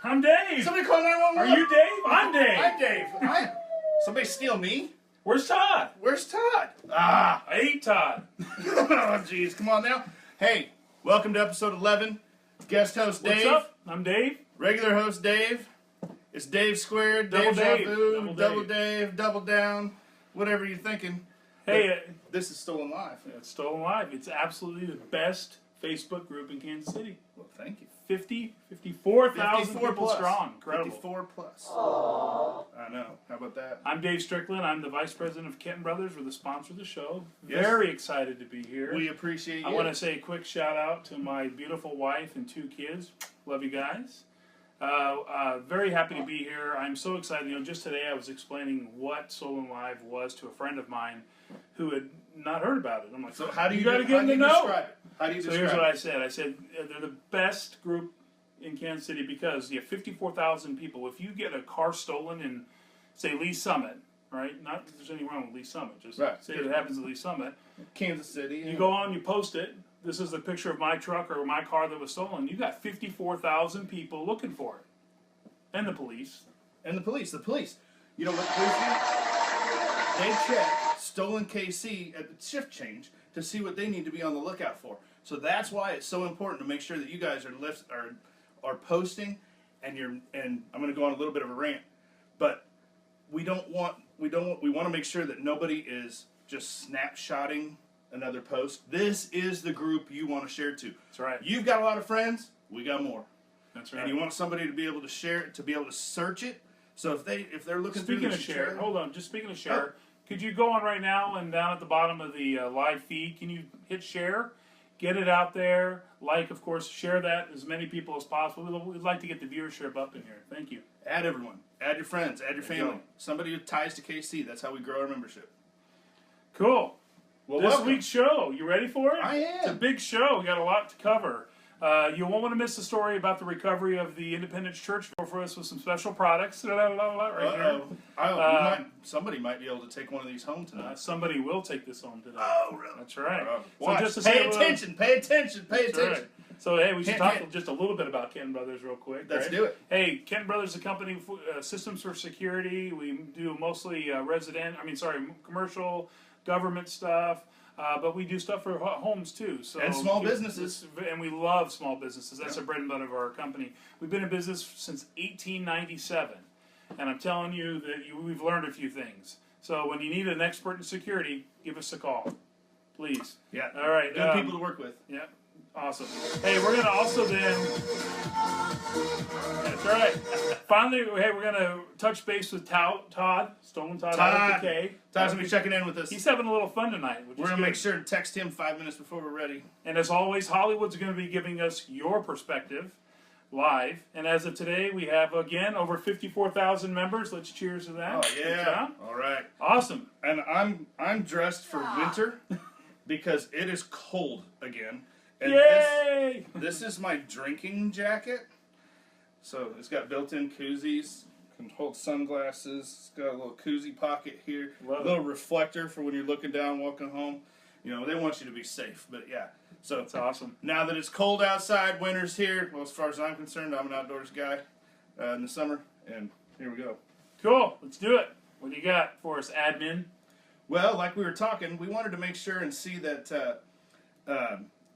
I'm Dave. Somebody call 911. Are you Dave? I'm Dave. I'm Dave. Somebody steal me? Where's Todd? Where's Todd? I ate Todd. Oh, jeez. Come on now. Hey, welcome to episode 11. Guest host Dave. What's up? I'm Dave. Regular host Dave. It's Dave squared, Double Dave. Double Dave, double down, whatever you're thinking. Hey, this is Stolen Live. It's Stolen Live. It's absolutely the best Facebook group in Kansas City. Well, thank you. 54,000 people strong. Incredible. 54 plus. Aww. I know. How about that? I'm Dave Strickland. I'm the vice president of Kenton Brothers. We're the sponsor of the show. Yes. Very excited to be here. We appreciate you. I want to say a quick shout out to my beautiful wife and 2 kids. Love you guys. Very happy to be here. I'm so excited. You know, just today I was explaining what Stolen Live was to a friend of mine who had not heard about it. I'm like, so how do you got to get them to know? Describe it? How do you describe it? So here's what I said. I said they're the best group in Kansas City because you have 54,000 people. If you get a car stolen in, say, Lee Summit, right? Not that there's anything wrong with Lee Summit. Just say it happens at Lee Summit. Kansas City. Yeah. You go on, you post it. This is the picture of my truck or my car that was stolen. You got 54,000 people looking for it. And the police. And the police. The police. You know what the police do? They check StolenKC at the shift change to see what they need to be on the lookout for. So that's why it's so important to make sure that you guys are posting, and I'm going to go on a little bit of a rant, but we want to make sure that nobody is just snapshotting another post. This is the group you want to share to. That's right. You've got a lot of friends. We got more. That's right. And you want somebody to be able to share it, to be able to search it. So if they're looking through Speaking of share, hold on. Just speaking of share, could you go on right now and down at the bottom of the live feed, can you hit share? Get it out there. Like, of course, share that as many people as possible. We'd like to get the viewership up in here. Thank you. Add everyone. Add your friends. Add your family. Somebody who ties to KC. That's how we grow our membership. Cool. Well, this welcome. week's show, you ready for it? I am. It's a big show. We got a lot to cover. You won't want to miss the story about the recovery of the Independence Church for us with some special products. Right here. Somebody might be able to take one of these home tonight. Somebody will take this home today. Oh, really? That's right. So just to pay attention. Pay attention. Pay attention. Right. So, hey, we should talk just a little bit about Kenton Brothers real quick. Let's do it. Hey, Kenton Brothers is a company, systems for security. We do mostly commercial, government stuff. But we do stuff for homes too. So and small businesses. And we love small businesses. That's the bread and butter of our company. We've been in business since 1897. And I'm telling you that we've learned a few things. So when you need an expert in security, give us a call. Please. Yeah. All right. Good people to work with. Yeah. Awesome. Hey, we're going to also then... That's right. Finally, hey, we're going to touch base with Todd. Stolen Todd out of the K. Todd's going to be checking in with us. He's having a little fun tonight. We're going to make sure to text him 5 minutes before we're ready. And as always, Hollywood's going to be giving us your perspective live. And as of today, we have, again, over 54,000 members. Let's cheers to that. Oh, yeah. All right. Awesome. And I'm dressed for winter because it is cold again. And yay! This is my drinking jacket. So it's got built-in koozies. Can hold sunglasses. It's got a little koozie pocket here. A little reflector for when you're looking down, walking home. You know, they want you to be safe. But yeah, so that's awesome. Now that it's cold outside, winter's here. Well, as far as I'm concerned, I'm an outdoors guy in the summer. And here we go. Cool. Let's do it. What do you got for us, admin? Well, like we were talking, we wanted to make sure and see that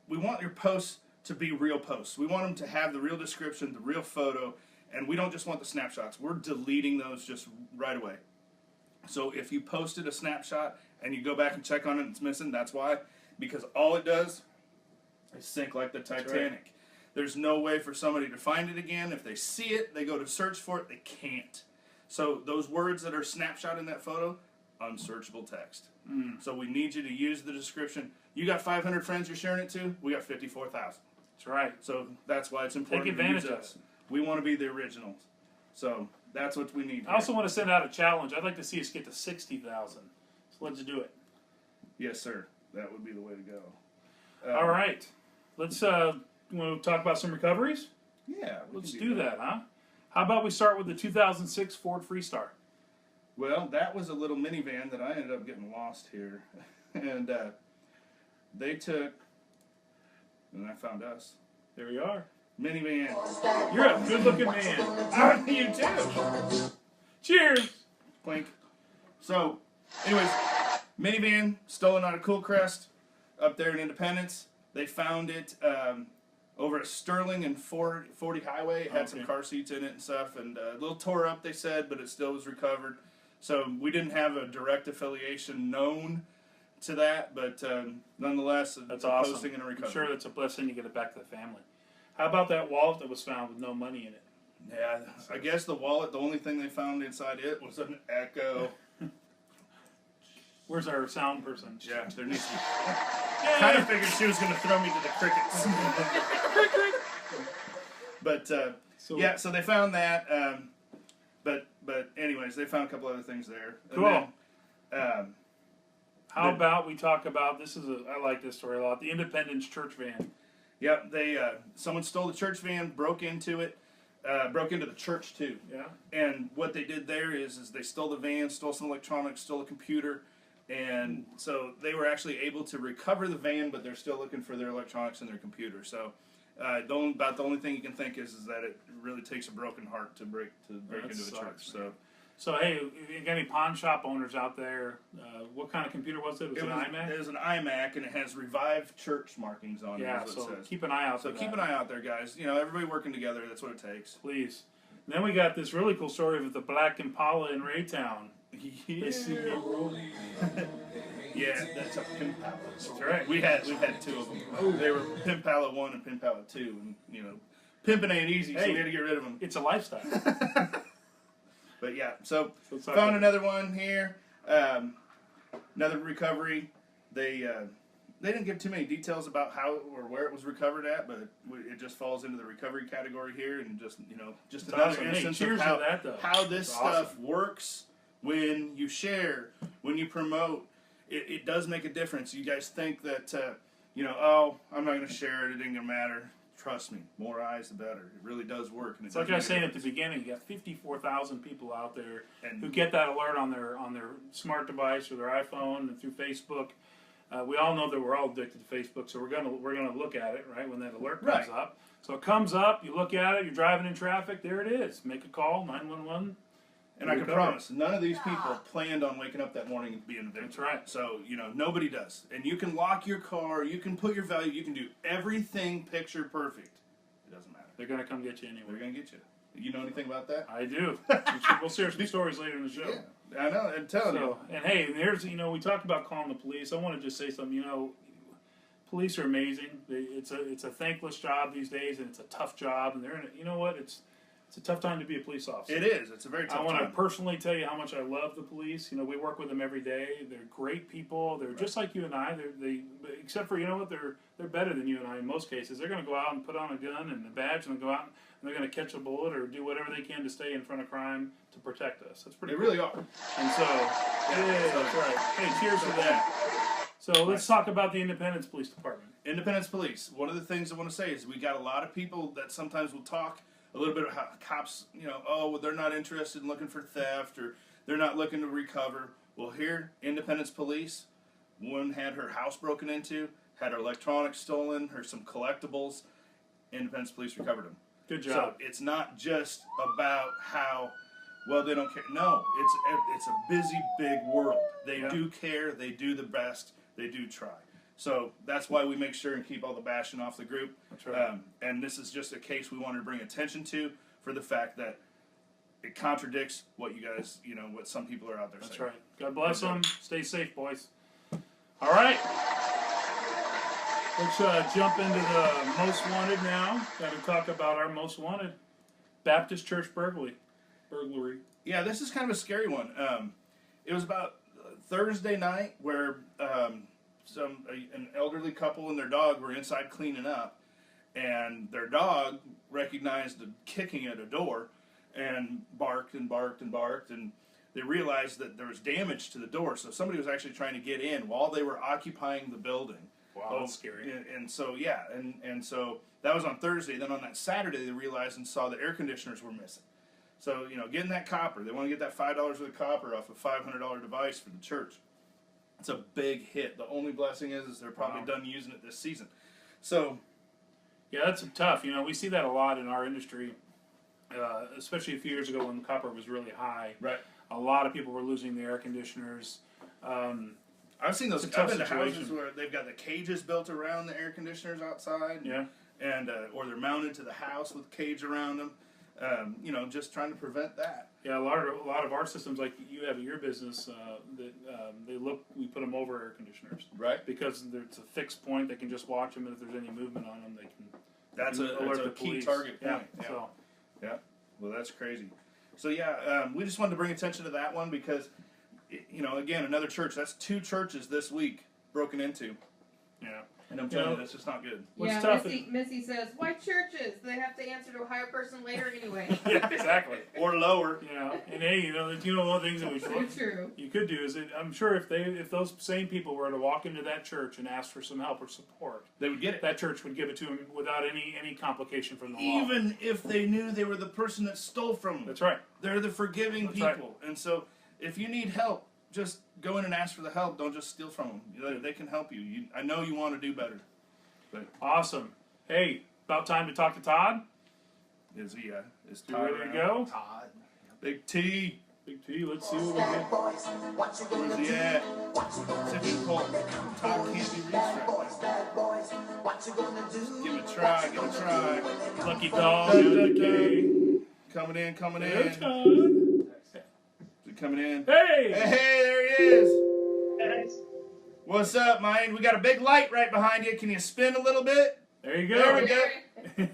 we want your posts to be real posts. We want them to have the real description, the real photo, and we don't just want the snapshots. We're deleting those just right away. So if you posted a snapshot and you go back and check on it and it's missing, that's why. Because all it does is sink like the Titanic. Right. There's no way for somebody to find it again. If they see it, they go to search for it, they can't. So those words that are snapshot in that photo, unsearchable text. So we need you to use the description. You got 500 friends you're sharing it to, we got 54,000. That's right. So that's why it's important to use of us. We want to be the originals. So that's what we need. I also want to send out a challenge. I'd like to see us get to 60,000. So let's do it. Yes, sir. That would be the way to go. All right. Let's want to talk about some recoveries? Yeah. Let's do that, huh? How about we start with the 2006 Ford Freestar? Well, that was a little minivan that I ended up getting lost here. And they took, and I found us. There we are. Minivan. You're a good-looking man. You too. Cheers. Clink. So, anyways, minivan stolen out of Coolcrest up there in Independence. They found it over at Sterling and 40 Highway. It had some car seats in it and stuff, and a little tore up, they said, but it still was recovered. So we didn't have a direct affiliation known to that, but nonetheless, that's a awesome. posting and a recovery. I'm sure that's a blessing to get it back to the family. How about that wallet that was found with no money in it? Yeah, I guess the wallet, the only thing they found inside it was an Echo. Where's our sound person? Yeah, there needs to be. Kind of figured she was going to throw me to the crickets. But, yeah, so they found that. But anyways, they found a couple other things there. Cool. And then, how about we talk about, I like this story a lot, the Independence church van. Yep, someone stole the church van, broke into it, broke into the church too. Yeah. And what they did there is they stole the van, stole some electronics, stole a computer, and so they were actually able to recover the van, but they're still looking for their electronics and their computer. So about the only thing you can think is that it really takes a broken heart to break into a church. So hey, if you got any pawn shop owners out there, what kind of computer was it? Was it an iMac? It was an iMac, and it has Revived Church markings on it. Yeah, is what so it says. keep an eye out. So keep an eye out there, guys. You know, everybody working together. That's what it takes. Please. And then we got this really cool story with the Black Impala in Raytown. Yeah. Yeah, that's a Pimpala. That's right. We've had two of them. Oh. They were Pimpala 1 and Pimpala 2, and you know, pimping ain't easy, so we had to get rid of them. It's a lifestyle. But yeah, so found another one here. Another recovery. They didn't give too many details about how or where it was recovered at, but it just falls into the recovery category here, and just another awesome. instance of how this stuff works when you share, when you promote. It does make a difference. You guys think that oh, I'm not going to share it. It ain't going to matter. Trust me, more eyes the better. It really does work. And it's like I was saying at the beginning, you got 54,000 people out there who get that alert on their smart device or their iPhone and through Facebook. We all know that we're all addicted to Facebook, so we're gonna look at it right when that alert comes up. So it comes up, you look at it, you're driving in traffic, there it is. Make a call, 911. And I can promise, none of these people planned on waking up that morning and being a victim. That's right. So, nobody does. And you can lock your car, you can put your value, you can do everything picture perfect. It doesn't matter. They're going to come get you anyway. They're going to get you. You know anything about that? I do. We'll share some stories later in the show. Yeah, I know, I'm telling you. And hey, here's, we talked about calling the police. I want to just say something, police are amazing. It's a thankless job these days, and it's a tough job, and they're in it. You know what? It's a tough time to be a police officer. It is. It's a very tough time. I want to personally tell you how much I love the police. We work with them every day. They're great people. They're just like you and I. They except for, they're better than you and I in most cases. They're going to go out and put on a gun and a badge and go out and they're going to catch a bullet or do whatever they can to stay in front of crime to protect us. That's pretty cool. They really are. And so, that's right. Hey, cheers to that. So let's talk about the Independence Police Department. Independence Police. One of the things I want to say is we got a lot of people that sometimes will talk a little bit of how cops, they're not interested in looking for theft or they're not looking to recover. Well, here, Independence Police, one had her house broken into, had her electronics stolen, some collectibles. Independence Police recovered them. Good job. So it's not just about how well they don't care. No, it's a busy, big world. They do care. They do the best. They do try. So that's why we make sure and keep all the bashing off the group. That's right. And this is just a case we wanted to bring attention to for the fact that it contradicts what you guys, what some people are out there saying. That's right. God bless them. Stay safe, boys. All right. Let's jump into the most wanted now. Got to talk about our most wanted Baptist church burglary. Yeah, this is kind of a scary one. It was about Thursday night where an elderly couple and their dog were inside cleaning up, and their dog recognized the kicking at a door and barked and barked and barked, and they realized that there was damage to the door, so somebody was actually trying to get in while they were occupying the building. Wow, that's scary. And so, and so that was on Thursday. Then on that Saturday, they realized and saw the air conditioners were missing. So, getting that copper, they want to get that $5 worth of copper off a $500 device for the church. It's a big hit. The only blessing is they're probably done using it this season. So, Yeah, that's tough. You know, we see that a lot in our industry, especially a few years ago when copper was really high. Right. A lot of people were losing their air conditioners. I've seen those. It's a tough I've been to houses situation. where they've got the cages built around the air conditioners outside. Yeah. And or they're mounted to the house with cage around them. You know, just trying to prevent that. Yeah, a lot of our systems, like you have at your business, we put them over air conditioners, Right. because it's a fixed point. They can just watch them, and if there's any movement on them, they can. That's a key police. target point. Yeah. So. Yeah. Well, that's crazy. So yeah, we just wanted to bring attention to that one because, you know, again, another church. That's 2 churches this week broken into. Yeah. And I'm telling you, that's just not good. What's yeah, tough Missy says, why churches? They have to answer to a higher person later anyway. Yeah, exactly. Or lower. You know, and hey, you know, one of the things that we So true. you could do is I'm sure if those same people were to walk into that church and ask for some help or support, They would get it. that church would give it to them without any complication from the law. Even if they knew they were the person that stole from them. That's right. They're the forgiving That's people. Right. And so if you need help, just go in and ask for the help. Don't just steal from them. They can help you. I know you want to do better. But Awesome. Hey, about time to talk to Todd. Is he? Is You Todd ready to around? go? Todd. Big T. Big T, let's see what we get. Where's he at? See if we can pull. Todd can't be reached right now. Give it a try. Give it a try. Lucky dog. Dun, the dun, K. dun. Coming in. Coming Hello, in. Todd. Is he coming in? Hey. Hey, there he is. Guys, What's up, man? We got a big light right behind you. Can you spin a little bit? There you go. There we go.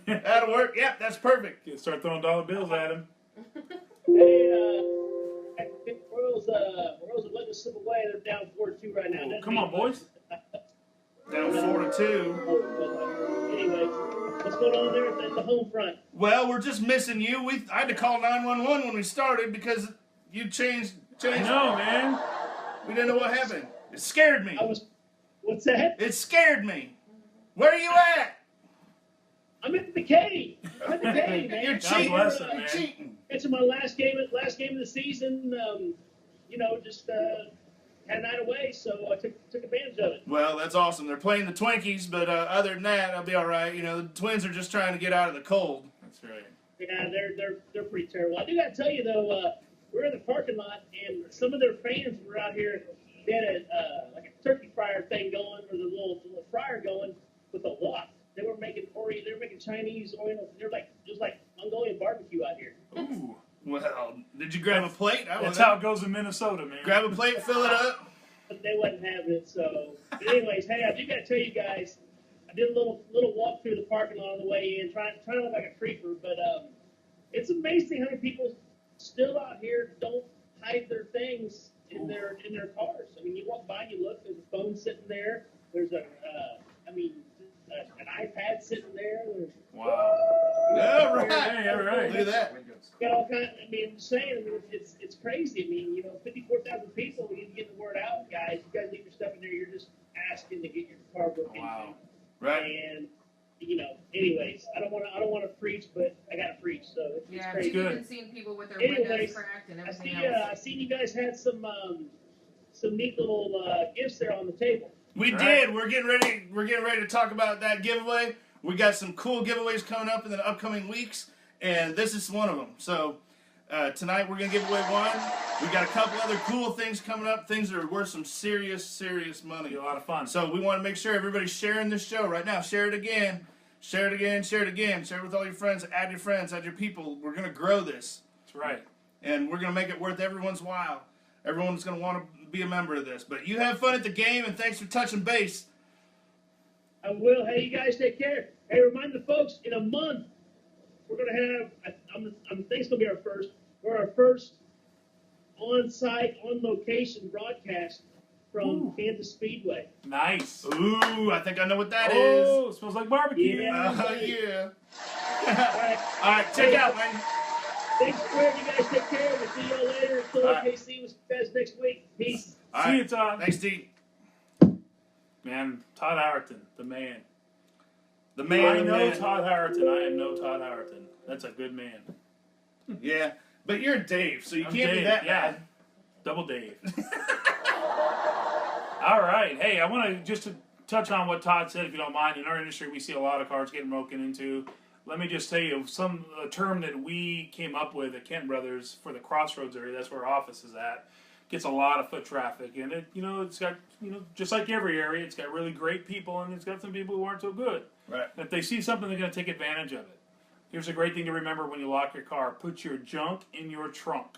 That'll work. Yep, that's perfect. You start throwing dollar bills at him. hey, I think Royals are letting us slip away. They're down 4-2 right now. Oh, come on, boys. Down 4-2. Anyway, what's going on there at the home front? Well, we're just missing you. I had to call 911 when we started because you changed. I know, man. We didn't know what happened. It scared me. What's that? It scared me. Where are you at? I'm at the cave. I'm at the cave, man. You're God cheating. bless him, You're man. cheating. It's my last game of the season. You know, just had a night away, so I took advantage of it. Well, that's awesome. They're playing the Twinkies, but other than that, I'll be all right. You know, the Twins are just trying to get out of the cold. That's right. Yeah, they're pretty terrible. I do got to tell you though, we're in the parking lot, and some of their fans were out here. They had like a turkey fryer thing going, or the little fryer going with a wok. They were making Chinese Oriental. They're like just like Mongolian barbecue out here. Ooh. Well, did you grab a plate? That's how it goes in Minnesota, man. Grab a plate, fill it up. But they wasn't having it. So, but anyways, hey, I do got to tell you guys, I did a little walk through the parking lot on the way in, trying to look like a creeper. But it's amazing how many people still out here don't hide their things in their cars. I mean, you walk by, you look, there's a phone sitting there. There's an iPad sitting there. Wow. Yeah, right. Hey, all right. Look at that. Got all kind. I mean, I'm just saying. I mean, it's crazy. I mean, 54,000 people. We need to get the word out, guys. You guys leave your stuff in there. You're just asking to get your car broken Wow. into. Right. And anyways, I don't want to preach, but I got to preach. So it's Yeah, crazy. we've good. been seeing people with their windows Anyways, cracked and I everything see. else. I seen you guys had some neat little gifts there on the table. We That's right. did. We're getting ready to talk about that giveaway. We got some cool giveaways coming up in the upcoming weeks, and this is one of them. So tonight we're gonna give away one. We got a couple other cool things coming up. Things that are worth some serious money. Be a lot of fun. So we want to make sure everybody's sharing this show right now. Share it again. Share it again. Share it again. Share it with all your friends. Add your people. We're gonna grow this, That's right. and we're gonna make it worth everyone's while. Everyone's gonna want to be a member of this. But you have fun at the game, and thanks for touching base. I will. Hey, you guys take care. Hey, remind the folks, in a month, we're going to have, I think it's going to be our first, on-site, on-location broadcast from Kansas Speedway. Nice. Ooh, I think I know what that is. Oh, it smells like barbecue. Yeah. Yeah. All right. All right, check out, man. Thanks for it. You guys take care. We'll see y'all later. StolenKC with you guys next week. Peace. All See right. you, Todd. Thanks, D. Man, Todd Howerton, the man. The man. I the know man. Todd Howerton. I am no Todd Howerton. That's a good man. Yeah, but you're Dave, so you I'm can't be Dave, that yeah. bad. Double Dave. All right. Hey, I want to just to touch on what Todd said, if you don't mind. In our industry, we see a lot of cars getting broken into. Let me just tell you a term that we came up with at Kent Brothers for the Crossroads area. That's where our office is at. Gets a lot of foot traffic, and it's got just like every area, it's got really great people, and it's got some people who aren't so good. Right. If they see something, they're going to take advantage of it. Here's a great thing to remember when you lock your car: put your junk in your trunk.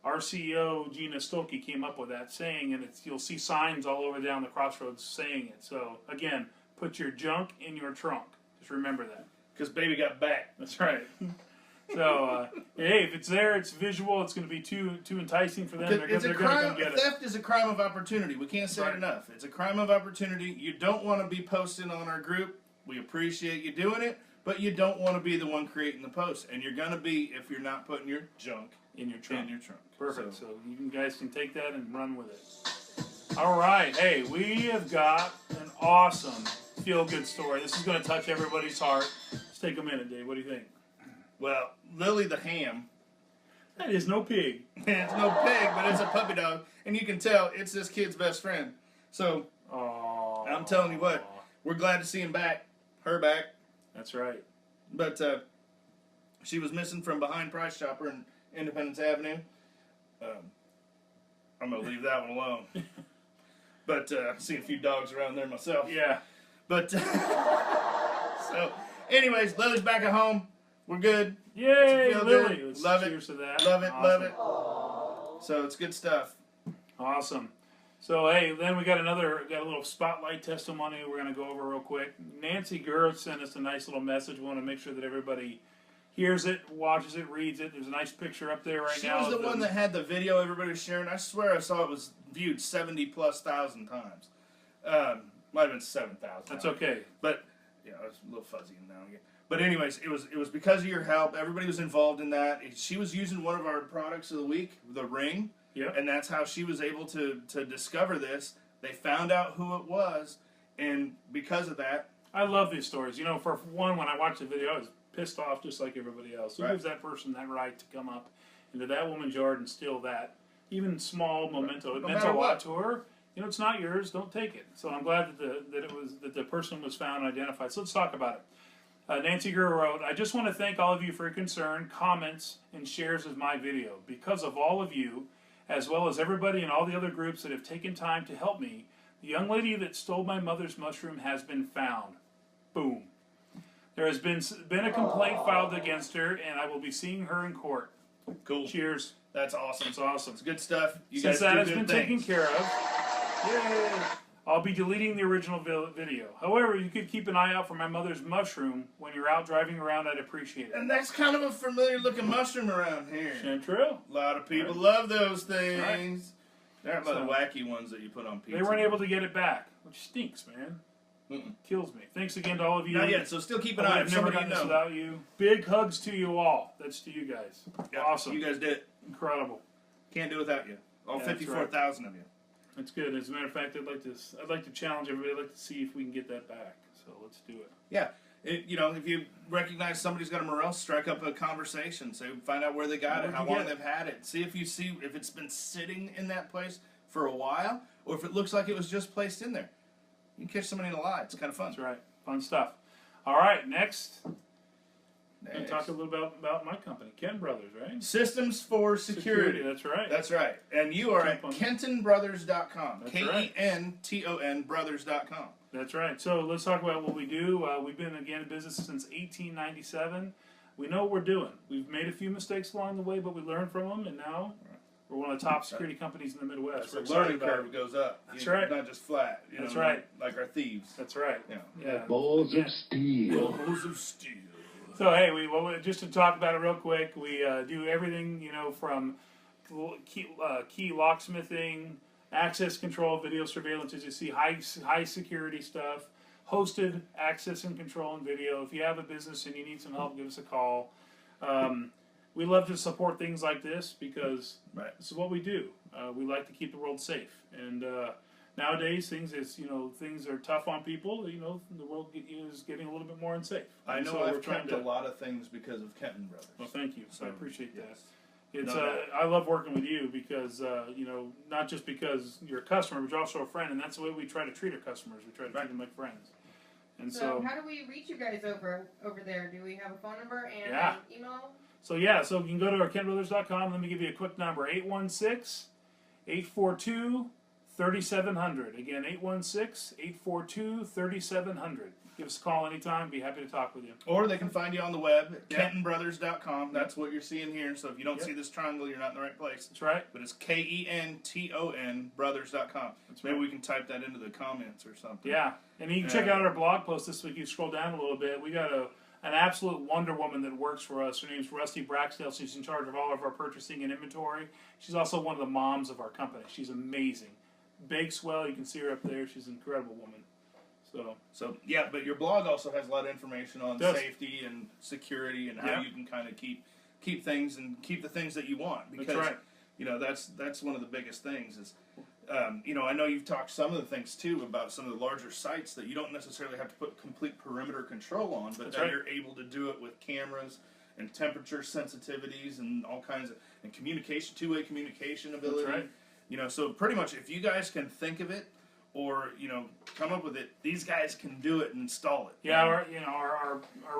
Our CEO Gina Stolke came up with that saying, and you'll see signs all over down the Crossroads saying it. So again, put your junk in your trunk. Just remember that. Because baby got back. That's right. So, hey, if it's there, it's visual. It's going to be too enticing for them. They're going to come get it. Theft is a crime of opportunity. We can't say it enough. It's a crime of opportunity. You don't want to be posting on our group. We appreciate you doing it, but you don't want to be the one creating the post. And you're going to be if you're not putting your junk in your trunk. Perfect. So you guys can take that and run with it. All right. Hey, we have got an awesome feel-good story. This is going to touch everybody's heart. Let's take a minute, Dave. What do you think? Well, Lily the ham. That is no pig. It's no pig, but it's a puppy dog. And you can tell it's this kid's best friend. So, I'm telling you what, we're glad to see him back. Her back. That's right. But she was missing from behind Price Chopper in Independence Avenue. I'm going to leave that one alone. But I see a few dogs around there myself. Yeah. But, so, anyways, Lily's back at home. We're good. Yay, Lily. Let's love it. Cheers to that. Love it, awesome. love it. So it's good stuff. Awesome. So, hey, then we got a little spotlight testimony we're going to go over real quick. Nancy Gurr sent us a nice little message. We want to make sure that everybody hears it, watches it, reads it. There's a nice picture up there right now. She was the one that had the video everybody was sharing. I swear I saw it was viewed 70,000+ times. Might have been 7,000. That's okay. But, yeah, it was a little fuzzy now and again. But anyways, it was because of your help. Everybody was involved in that. She was using one of our products of the week, the ring. Yep. And that's how she was able to discover this. They found out who it was, and because of that... I love these stories. For one, when I watched the video, I was pissed off just like everybody else. Who gives that person that right to come up into that woman's yard and steal that? Even small memento. It meant a lot to her. It's not yours. Don't take it. So I'm glad that the person was found and identified. So let's talk about it. Nancy Gurr wrote, I just want to thank all of you for your concern, comments, and shares of my video. Because of all of you, as well as everybody in all the other groups that have taken time to help me, the young lady that stole my mother's mushroom has been found. Boom. There has been a complaint filed against her, and I will be seeing her in court. Cool. Cheers. That's awesome. That's awesome. It's good stuff. You Since guys that do has been good taken things. care of, yay, I'll be deleting the original video. However, you could keep an eye out for my mother's mushroom when you're out driving around. I'd appreciate it. And that's kind of a familiar looking mushroom around here. True. A lot of people love those things. Right. They're not the wacky ones that you put on pizza. They weren't able to get it back, which stinks, man. Kills me. Thanks again to all of you. Not yet, so still keep an eye. I've never done this without you. Big hugs to you all. That's to you guys. Yep, awesome. You guys did it. Incredible. Can't do it without you. All 54,000 of you. That's good. As a matter of fact, I'd like to challenge everybody. I'd like to see if we can get that back. So let's do it. Yeah. If you recognize somebody's got a morel, strike up a conversation. So find out where they got it, how long they've had it. See if it's been sitting in that place for a while, or if it looks like it was just placed in there. You can catch somebody in a lie. It's kind of fun. That's right. Fun stuff. All right, next. We're going to talk a little about my company, Kent Brothers, right? Systems for Security. That's right. That's right. And you are at KentonBrothers.com. That's right. KENTON Brothers.com. That's right. So let's talk about what we do. We've been, again, in business since 1897. We know what we're doing. We've made a few mistakes along the way, but we learned from them, and now we're one of the top security companies in the Midwest. The learning curve goes up. That's right. Not just flat. That's right. Like our thieves. That's right. Yeah. Balls of steel. Balls of steel. So, hey, just to talk about it real quick, we do everything, from key locksmithing, access control, video surveillance, as you see, high security stuff, hosted access and control and video. If you have a business and you need some help, give us a call. We love to support things like this because this is what we do. We like to keep the world safe. And nowadays, things are tough on people. The world is getting a little bit more unsafe. I know I've kept a lot of things because of Kenton Brothers. Well, thank you. So I appreciate that. It's No doubt. I love working with you because not just because you're a customer, but you're also a friend, and that's the way we try to treat our customers. We try to treat them like friends. And So how do we reach you guys over there? Do we have a phone number and Yeah. an email? So you can go to our KentBrothers.com. Let me give you a quick number: 816-842-3700. Again, 816-842-3700. Give us a call anytime. Be happy to talk with you. Or they can find you on the web at Yeah. KentonBrothers.com. That's what you're seeing here. So if you don't see this triangle, you're not in the right place. That's right. But it's KENTON Brothers.com. Maybe we can type that into the comments or something. Yeah, and you can check out our blog post this week. You scroll down a little bit. We got an absolute wonder woman that works for us. Her name's Rusty Braxdale. She's in charge of all of our purchasing and inventory. She's also one of the moms of our company. She's amazing. Bakes well. You can see her up there. She's an incredible woman. So yeah, but your blog also has a lot of information on safety and security and how you can kind of keep things and keep the things that you want, because that's right. That's one of the biggest things is I know you've talked some of the things too about some of the larger sites that you don't necessarily have to put complete perimeter control on, but that you're able to do it with cameras and temperature sensitivities and all kinds of communication, two-way communication ability. That's right. So pretty much if you guys can think of it or come up with it, these guys can do it and install it. Yeah, our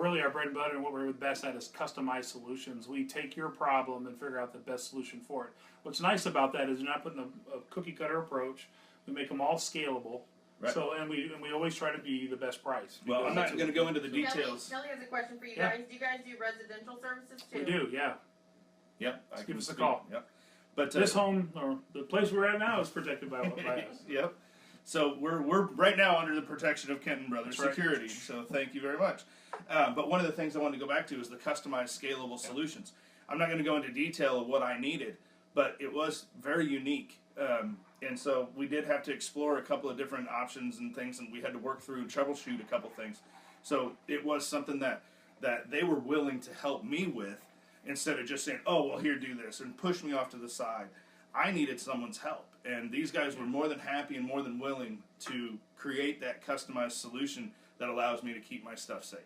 really our bread and butter and what we're the best at is customized solutions. We take your problem and figure out the best solution for it. What's nice about that is you're not putting a cookie cutter approach. We make them all scalable. Right. So and we always try to be the best price. Well, I'm not going to go into the details. Kelly has a question for you Yeah. guys. Do you guys do residential services too? We do, yeah. Yep. Just give us a call. Yep. But This home or the place we're at now is protected by us. Yep. So we're right now under the protection of Kenton Brothers That's right. Security. So thank you very much. But one of the things I wanted to go back to is the customized, scalable solutions. I'm not going to go into detail of what I needed, but it was very unique. And so we did have to explore a couple of different options and things, and we had to work through and troubleshoot a couple things. So it was something that they were willing to help me with, instead of just saying, "Oh, well, here, do this," and push me off to the side. I needed someone's help, and these guys were more than happy and more than willing to create that customized solution that allows me to keep my stuff safe.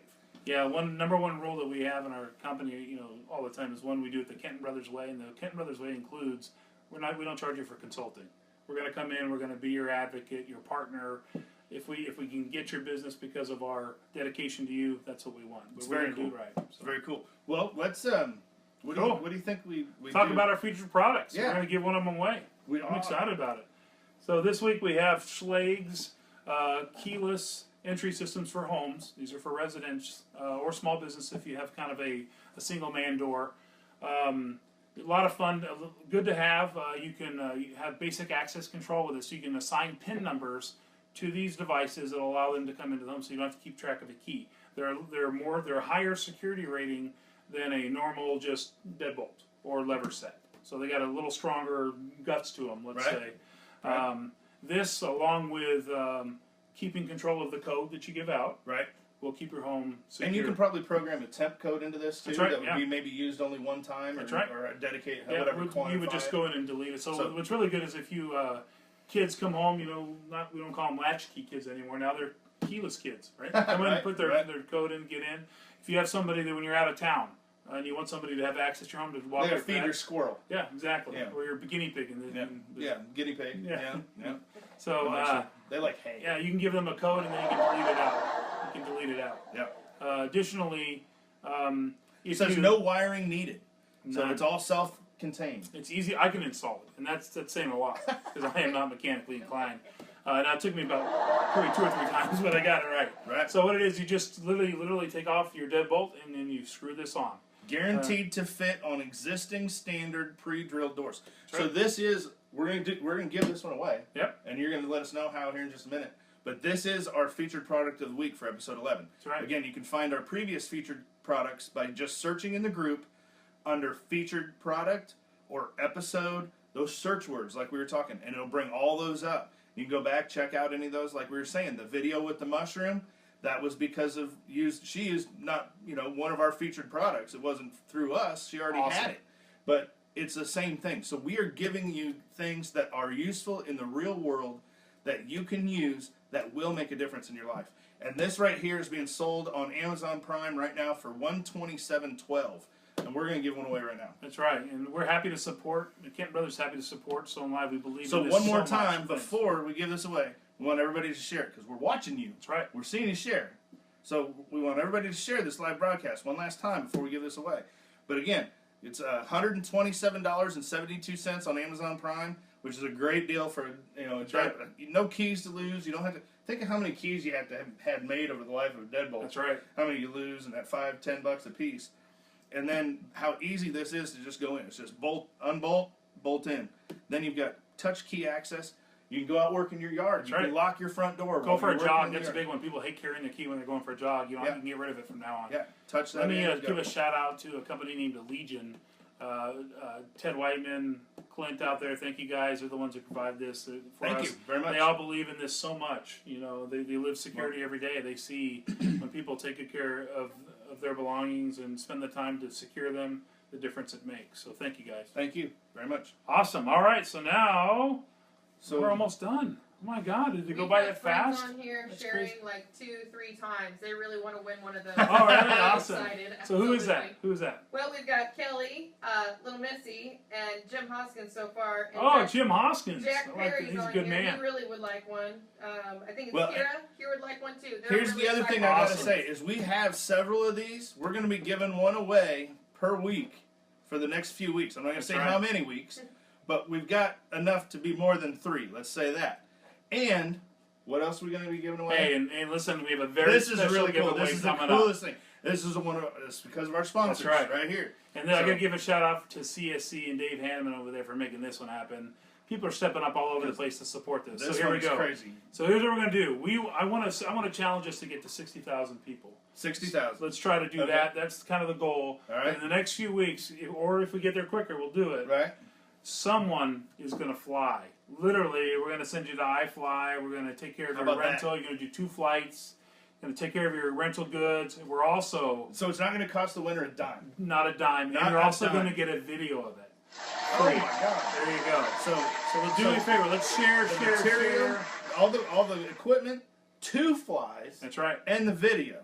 Yeah, number one rule that we have in our company, all the time is one, we do it the Kenton Brothers way, and the Kenton Brothers way includes we don't charge you for consulting. We're going to come in, we're going to be your advocate, your partner. If we can get your business because of our dedication to you, that's what we want. It's We're very going to cool. do it right. It's very cool. Well, let's what Cool. do you think we Talk do? about our featured products. Yeah. We're going to give one of them away. I'm excited about it. So this week we have Schlag's keyless entry systems for homes. These are for residents or small business if you have kind of a single man door. A lot of fun, good to have. You can have basic access control with this. You can assign PIN numbers to these devices that allow them to come into them, so you don't have to keep track of a key. They're a higher security rating than a normal just deadbolt or lever set. So they got a little stronger guts to them, let's say. This, along with keeping control of the code that you give out, will keep your home secure. And you can probably program a temp code into this too. That's right, that would be maybe used only one time, or dedicate whatever. You would just go in and delete it. So what's really good is if you kids come home, we don't call them latchkey kids anymore. Now they're keyless kids, right? Come in and put their code in, get in. If you have somebody that when you're out of town and you want somebody to have access to your home to walk like a feeder squirrel. Yeah, exactly. Yeah. Or your guinea pig. Guinea pig. Yeah. Yeah. So they like hay. Yeah, you can give them a code and then you can delete it out. Yeah. Additionally, it says no wiring needed, so it's all self-contained. It's easy. I can install it, and that's saying a lot because I am not mechanically inclined. Now it took me about probably 2 or 3 times, but I got it right. Right. So what it is, you just literally take off your deadbolt and then you screw this on. Guaranteed to fit on existing standard pre-drilled doors. So this is we're gonna give this one away. Yep. And you're gonna let us know how here in just a minute. But this is our featured product of the week for episode 11. That's right. Again, you can find our previous featured products by just searching in the group under featured product or episode, those search words like we were talking, and it'll bring all those up. You can go back, check out any of those, like we were saying. The video with the mushroom, that was because of she used not one of our featured products. It wasn't through us. She already had it. But it's the same thing. So we are giving you things that are useful in the real world that you can use that will make a difference in your life. And this right here is being sold on Amazon Prime right now for $127.12. and we're going to give one away right now. That's right, and we're happy to support. The Kent Brothers happy to support Stolen Live. We believe So in this one more much. time before we give this away, we want everybody to share it because we're watching you. That's right. We're seeing you share. So we want everybody to share this live broadcast one last time before we give this away. But again, it's $127.72 on Amazon Prime, which is a great deal for no keys to lose. You don't have to think of how many keys you have to have had made over the life of a deadbolt. That's right. How many you lose, and that $5-10 a piece. And then how easy this is to just go in. It's just bolt, unbolt, bolt in. Then you've got touch key access. You can go out work in your yard. That's you right. can lock your front door. Go for a jog. That's That's a big one. People hate carrying the key when they're going for a jog. You can get rid of it from now on. Yeah, touch that. Let me give a shout out to a company named Legion. Ted Whiteman, Clint out there. Thank you guys. They're the ones who provide this for Thank us. you very much. They all believe in this so much. You know, they live security every day. They see when people take good care of their belongings and spend the time to secure them, the difference it makes. So thank you guys. Thank you very much. Awesome. All right. So now we're almost done. Oh my God! Did it go by that fast? On here That's sharing crazy. like 2-3 times. They really want to win one of those. Oh, really? I'm Awesome. excited. So who is that? Absolutely. Who is that? Well, we've got Kelly, Little Missy, and Jim Hoskins so far. And Oh, Jim Hoskins. Jack I like Perry's he's a on good here. man. He really would like one. I think it's Well, Kira. Kira would like one too. They're Here's really the other thing I excited. gotta Awesome. say is we have several of these. We're gonna be giving one away per week for the next few weeks. I'm not gonna say right. how many weeks, but we've got enough to be more than 3. Let's say that. And what else are we gonna be giving away? Hey, and listen, we have a very this is special really cool. giveaway This is the coming coolest thing. This is one of it's because of our sponsors That's right. here. And then I So- gotta give a shout out to CSC and Dave Hanneman over there for making this one happen. People are stepping up all over the place to support this. This so here we one's go. crazy. So here's what we're gonna do. I want to challenge us to get to 60,000 people. 60,000. Let's try to do Okay. that. That's kind of the goal. All right. And in the next few weeks, or if we get there quicker, we'll do it. Right? Someone is gonna fly. Literally, we're gonna send you to iFly. We're gonna take care of How your about that? rental. You're gonna do 2 flights. Going to take care of your rental goods. We're also So it's not gonna cost the winner a dime. not a dime, Not and you're a also dime. going to get a video of it. Oh Free. my god. There you go. So So do me a favor. Let's share, the share, material, share. all the equipment, 2 flies, That's right. and the video.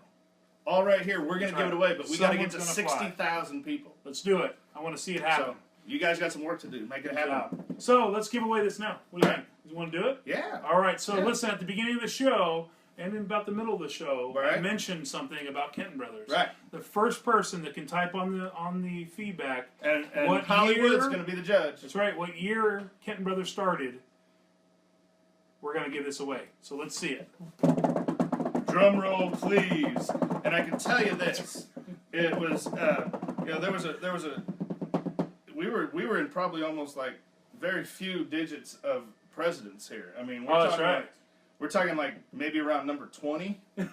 All right here. We're gonna That's give right. it away, but we got to get to Someone's gonna fly. 60,000 people. Let's do it. I want to see it happen. So you guys got some work to do. Make it Good happen. job. So let's give away this now. What do you All think? You want to do it? Yeah. All right. So Yeah. listen, at the beginning of the show and in about the middle of the show, I Right. mentioned something about Kenton Brothers. Right. The first person that can type on the feedback. And What Hollywood's year? gonna be the judge. That's right. What year Kenton Brothers started? We're going to give this away. So let's see it. Drum roll, please. And I can tell you this: it was, there was a. We were in probably almost like very few digits of presidents here. I mean, Oh, that's right. We're talking like maybe around number 20. You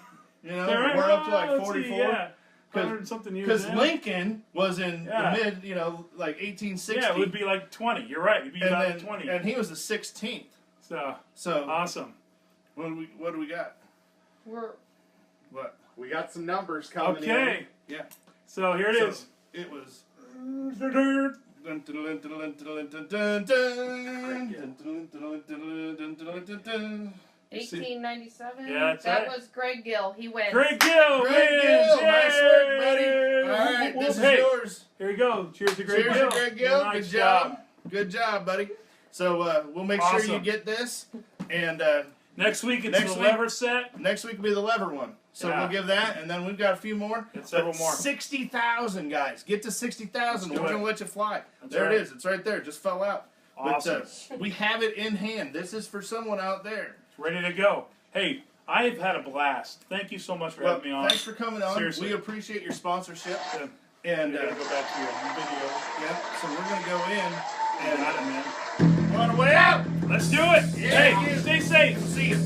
know, They're right. we're up to like Let's see, 44. yeah. 100 and something years Because in. Lincoln was in Yeah. the mid, like 1860. Yeah, it would be like 20. You're right. It'd be and, about then, 20. and he was the 16th. So So awesome. what do we got? We're What? We got some numbers coming in. Okay. Yeah. So here it So is. It was. Cricket. 1897. Yeah, that's that right. was Greg Gill. He wins. Greg Gill Greg wins! Gill, nice work, buddy. Yay! All right, Whoop, this is hey, yours. Here you go. Cheers to Greg Cheers Gill. to Greg Gill. Nice Good job. Good job, buddy. So we'll make sure you Awesome. get this, and Next week it's Next the week- lever set. next week will be the lever one. So Yeah. we'll give that, and then we've got a few more. Get several more. 60,000 guys. Get to 60,000. Let's We're do gonna it. let you fly. That's There right. it is. It's right there. It just fell out. Awesome. But we have it in hand. This is for someone out there. It's ready to go. Hey, I've had a blast. Thank you so much for Well, having me on. thanks for coming on. Seriously. We appreciate your sponsorship. Yeah. And You gotta go back to your video. yeah, so we're gonna go in and Got it, man. on our way out. Let's do it. Yeah. Hey, stay safe. See you.